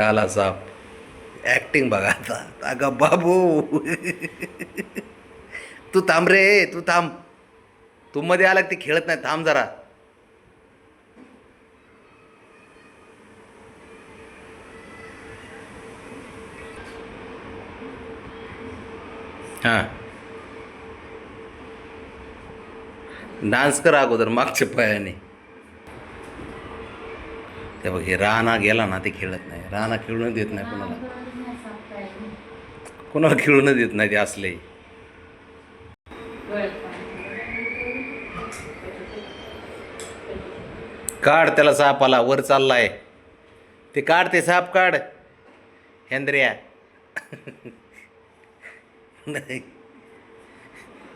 आला साप. ऍक्टिंग बघा आता. अगं बाबू. तू थांब रे, तू थांब. तू मध्ये आला की ते खेळत नाही, थांब जरा. हां, डान्स कर अगोदर मागच्या पायाने. ते बघ, हे राणा गेला ना, ते खेळत नाही. राणा खेळून देत नाही कोणाला. कोणाला खेळून देत नाही ते असले. काढ त्याला, सापाला वर चाललाय. ते काढ, ते साप काढ. हेंद्र्या. नाही,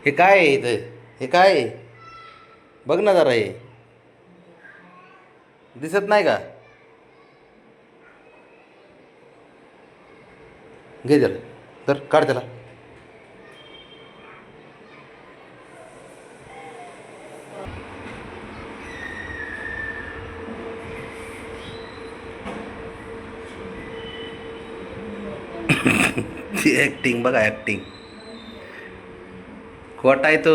हे काय आहे इथं? हे काय आहे? बघ ना जरा, हे दिसत नाही का? घे त्याला, तर काढ त्याला. ती ऍक्टिंग बघा, ऍक्टिंग. खोटा आहे तो.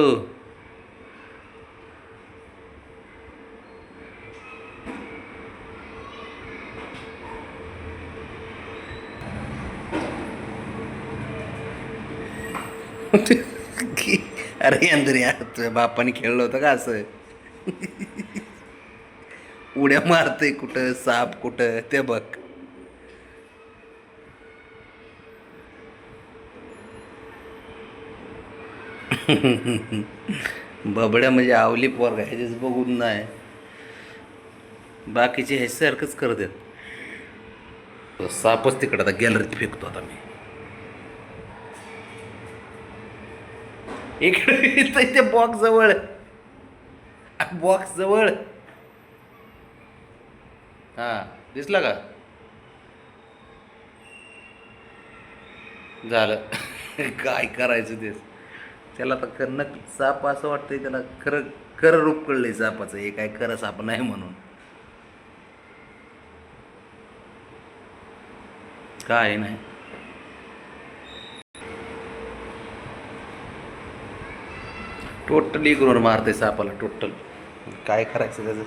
अरे अंदर तुझ्या बापाने खेळलं होतं का असं? उड्या मारते कुठं, साप कुठं, ते बघ. बबड्या म्हणजे आवली पोर ह्याचेच बघून नाही, बाकीचे ह्याच्यासारखंच करतात. सापच तिकडं आता गॅलरीत फेकतो आता मी. इकडे इथं ते बॉक्स जवळ, बॉक्स जवळ. हा, दिसला का? झालं. काय करायचं तेच. त्याला तर करणं साप असं वाटतंय, त्याला खरं खरं रूप कळलंय सापाचं. हे काय खरं साप नाही म्हणून. काय नाही. टोटल इग्नोर मारते सापाला, टोटल. काय करायचं त्याचं?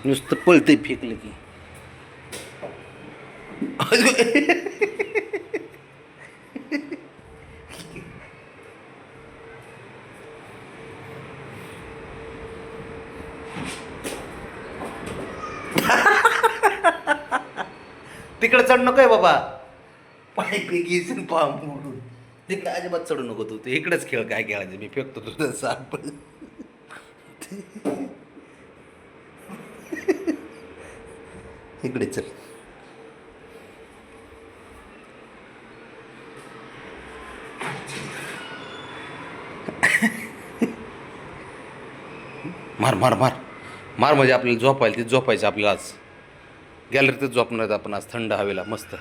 नुसतं पळतंय फेकलं की. तिकडे चढ नको आहे बाबा. पाय पेकीस पाम मोडून. तिकडे अजिबात चढू नको तू. इकडेच खेळ, काय खेळायचं मी फेकतो तुझं साप. इकडे चल. मार मार मार मार, म्हणजे आपल्याला झोपायला तिथे झोपायचं आपल्याला आज. गॅलरीतच झोपणार आहेत आपण आज, थंड हवेला मस्त.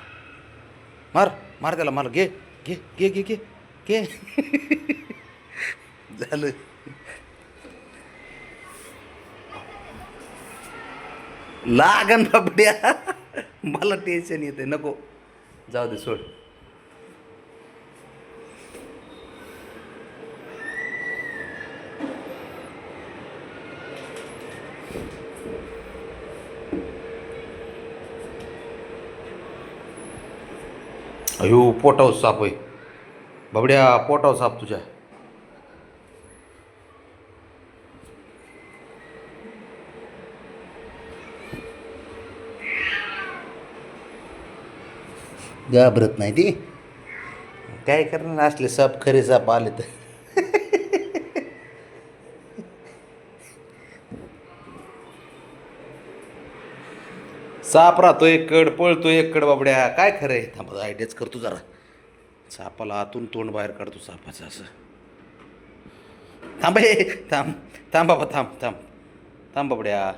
मार मार त्याला, मार. घे घे घे घे घे घे. झालं. लागन बाबड्या. मला टेन्शन येते, नको. जाऊ दे, सोड. अयो, पोटावर साप होय. बाबड्या, पोटावर साप तुझ्या. घाबरत नाही ती. काय करणार असले साप, खरे साप आले तर. साप राहतो एककड, पळतो एककड. बाबड्या काय खरं आहे? थांब, आयडियाच करतो जरा. सापाला आतून तोंड बाहेर काढतो सापाचं असं. थांब हे, थांब थांब बाबा, थांब थांब थांब बाबड्या.